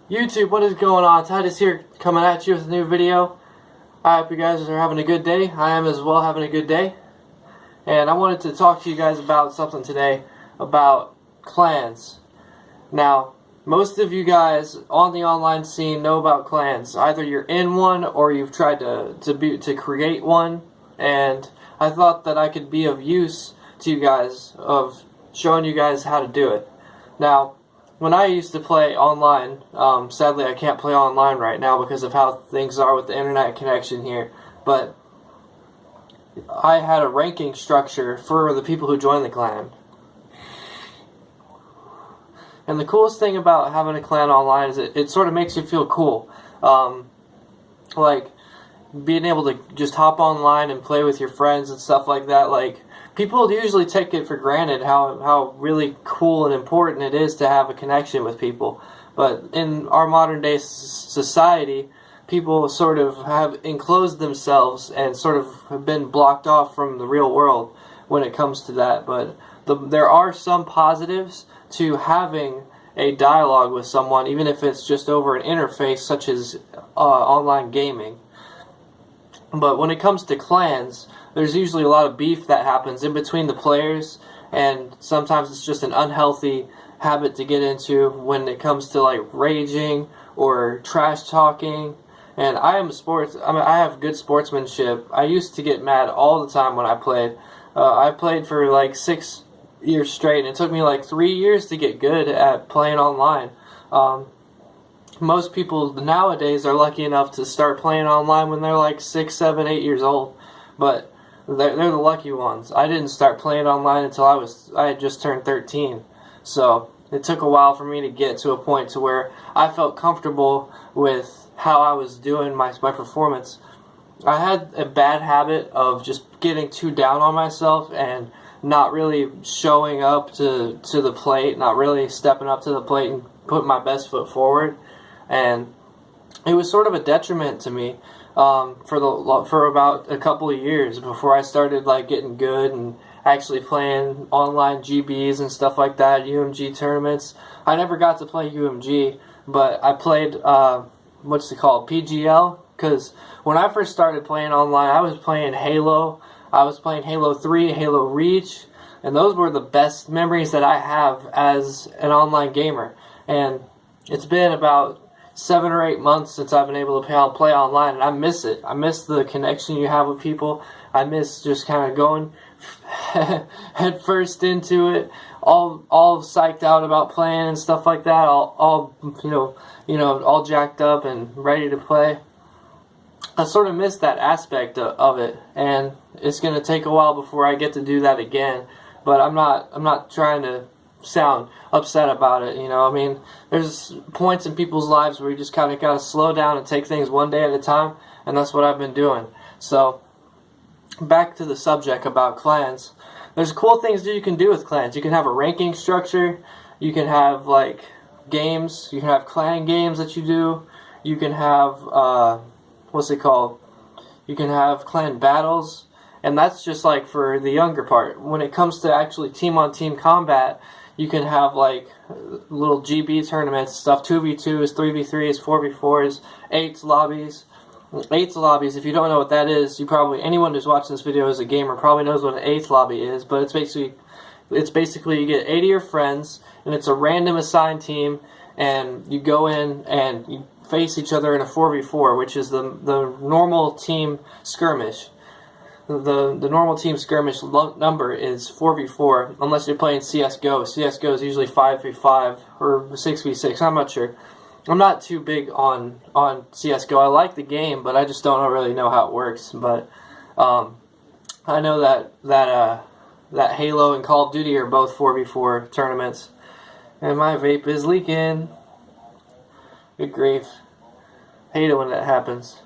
YouTube, what is going on? Titus here, coming at you with a new video. I hope you guys are having a good day. I am as well having a good day. And I wanted to talk to you guys about something today, about clans. Now, most of you guys on the online scene know about clans. Either you're in one or you've tried to create one. And I thought that I could be of use to you guys, of showing you guys how to do it. Now, when I used to play online, sadly I can't play online right now because of how things are with the internet connection here, but I had a ranking structure for the people who joined the clan. And the coolest thing about having a clan online is it sort of makes you feel cool. Like being able to just hop online and play with your friends and stuff like that. Like, people usually take it for granted how really cool and important it is to have a connection with people. But in our modern day society, people sort of have enclosed themselves and sort of have been blocked off from the real world when it comes to that. But there are some positives to having a dialogue with someone, even if it's just over an interface such as online gaming. But when it comes to clans, there's usually a lot of beef that happens in between the players, and sometimes it's just an unhealthy habit to get into when it comes to like raging or trash talking. And I have good sportsmanship. I used to get mad all the time when I played. I played for like 6 years straight, and it took me like 3 years to get good at playing online. Most people nowadays are lucky enough to start playing online when they're like 6, 7, 8 years old, but they're the lucky ones. I didn't start playing online until I had just turned 13, so it took a while for me to get to a point to where I felt comfortable with how I was doing my performance. I had a bad habit of just getting too down on myself and not really showing up to the plate, not really stepping up to the plate and putting my best foot forward. And it was sort of a detriment to me for about a couple of years before I started like getting good and actually playing online GBs and stuff like that, UMG tournaments. I never got to play UMG, but I played what's it called, PGL, because when I first started playing online, I was playing Halo. I was playing Halo 3, Halo Reach, and those were the best memories that I have as an online gamer. And it's been about 7 or 8 months since I've been able to play online, and I miss it. I miss the connection you have with people. I miss just kind of going head first into it, all psyched out about playing and stuff like that, all all jacked up and ready to play. I sort of miss that aspect of it, and it's going to take a while before I get to do that again. But I'm not trying to sound upset about it, you know. I mean, there's points in people's lives where you just kind of got to slow down and take things one day at a time, and that's what I've been doing. So, back to the subject about clans. There's cool things that you can do with clans. You can have a ranking structure, you can have like games, you can have clan games that you do, you can have what's it called? You can have clan battles, and that's just like for the younger part. When it comes to actually team-on-team combat, you can have like little GB tournaments, stuff, 2v2s, 3v3s, 4v4s, 8s lobbies. 8s lobbies, if you don't know what that is, anyone who's watching this video as a gamer probably knows what an 8th lobby is, but it's basically you get 8 of your friends, and it's a random assigned team, and you go in and you face each other in a 4v4, which is the normal team skirmish. The normal team skirmish number is 4v4, unless you're playing CSGO. CSGO is usually 5v5 or 6v6, I'm not sure. I'm not too big on CSGO. I like the game, but I just don't really know how it works. But I know that Halo and Call of Duty are both 4v4 tournaments. And my vape is leaking. Good grief. Hate it when that happens.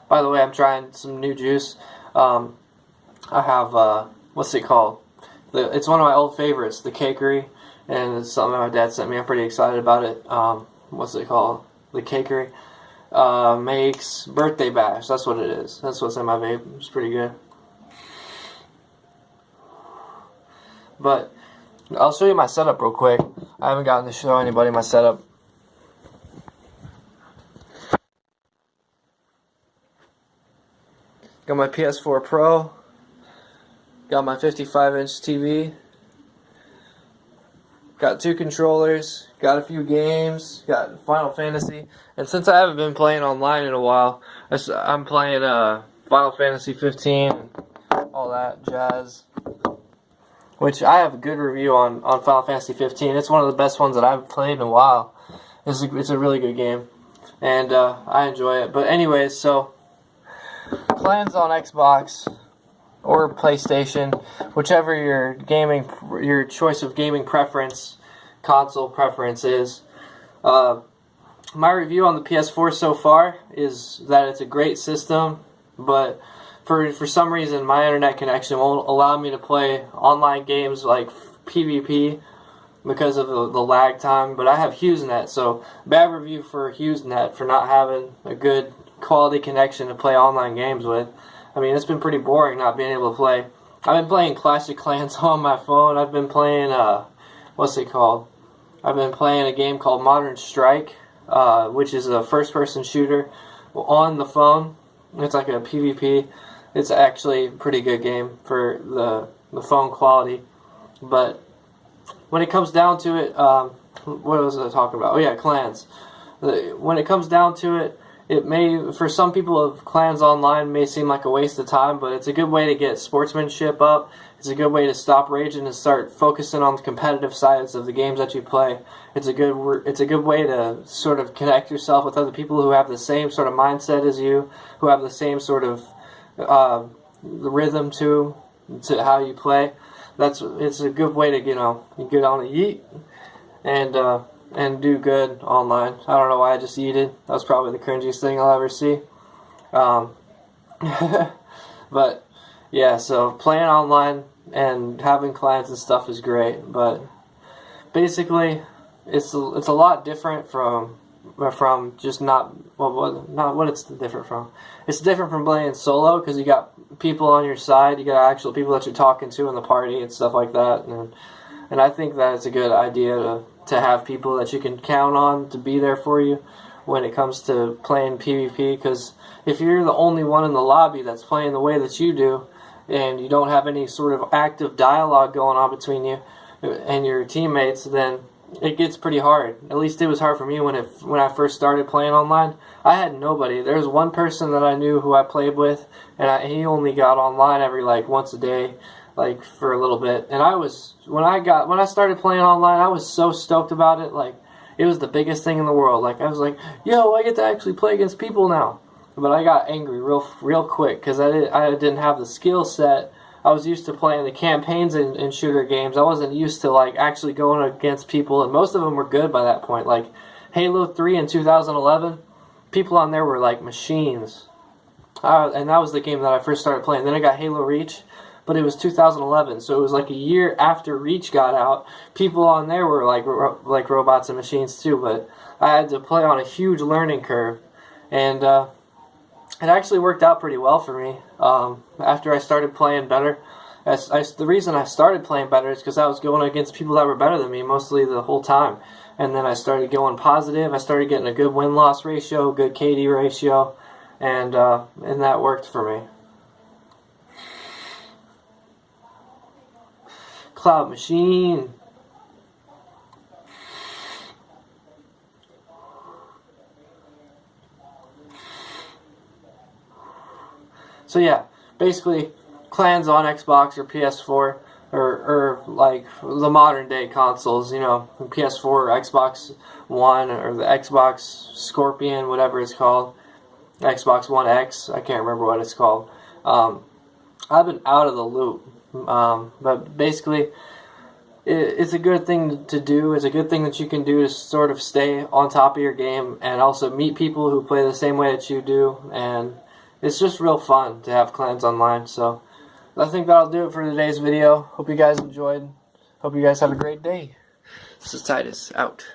By the way, I'm trying some new juice. I have, what's it called? It's one of my old favorites, the Cakery. And it's something my dad sent me. I'm pretty excited about it. What's it called? The Cakery. Makes Birthday Bash. That's what it is. That's what's in my vape. It's pretty good. But I'll show you my setup real quick. I haven't gotten to show anybody my setup. Got my PS4 Pro. Got my 55-inch TV. Got 2 controllers. Got a few games. Got Final Fantasy. And since I haven't been playing online in a while, I'm playing Final Fantasy 15 and all that jazz. Which I have a good review on Final Fantasy 15. It's one of the best ones that I've played in a while. It's a really good game. And I enjoy it. But anyways, so Clans on Xbox or PlayStation, whichever your choice of gaming preference, console preference is. My review on the PS4 so far is that it's a great system, but for some reason my internet connection won't allow me to play online games like PvP because of the lag time. But I have HughesNet, so bad review for HughesNet for not having a good quality connection to play online games with. I mean, it's been pretty boring not being able to play. I've been playing Clash of Clans on my phone. I've been playing, what's it called? I've been playing a game called Modern Strike, which is a first-person shooter on the phone. It's like a PvP. It's actually a pretty good game for the phone quality. But when it comes down to it, what was I talking about? Oh yeah, Clans. When it comes down to it, it may, for some people, Clans online may seem like a waste of time, but it's a good way to get sportsmanship up. It's a good way to stop raging and start focusing on the competitive sides of the games that you play. It's a good way to sort of connect yourself with other people who have the same sort of mindset as you, who have the same sort of rhythm to how you play. It's a good way to get on a yeet and do good online. I don't know why I just yeeted. That was probably the cringiest thing I'll ever see. But yeah, so playing online and having clans and stuff is great, but basically it's a lot different from just not what it's different from. It's different from playing solo because you got people on your side, you got actual people that you're talking to in the party and stuff like that, and I think that it's a good idea to have people that you can count on to be there for you when it comes to playing PvP, because if you're the only one in the lobby that's playing the way that you do and you don't have any sort of active dialogue going on between you and your teammates, then it gets pretty hard. At least it was hard for me when I first started playing online. I had nobody. There was one person that I knew who I played with, and he only got online every once a day, for a little bit. And when I started playing online, I was so stoked about it. It was the biggest thing in the world. I was like, yo, I get to actually play against people now. But I got angry real quick because I didn't have the skill set. I was used to playing the campaigns in shooter games. I wasn't used to actually going against people, and most of them were good by that point. Like Halo 3 in 2011, people on there were like machines. And that was the game that I first started playing. Then I got Halo Reach, but it was 2011, so it was like a year after Reach got out. People on there were like robots and machines too, but I had to play on a huge learning curve, and it actually worked out pretty well for me. After I started playing better, the reason I started playing better is because I was going against people that were better than me mostly the whole time, and then I started going positive. I started getting a good win-loss ratio, good KD ratio, and that worked for me. Cloud Machine. So yeah, basically, clans on Xbox or PS4 or like the modern day consoles, PS4 or Xbox One or the Xbox Scorpion, whatever it's called, Xbox One X, I can't remember what it's called. I've been out of the loop. But basically, it's a good thing to do. It's a good thing that you can do to sort of stay on top of your game and also meet people who play the same way that you do. And it's just real fun to have clans online. So I think that'll do it for today's video. Hope you guys enjoyed. Hope you guys have a great day. This is Titus, out.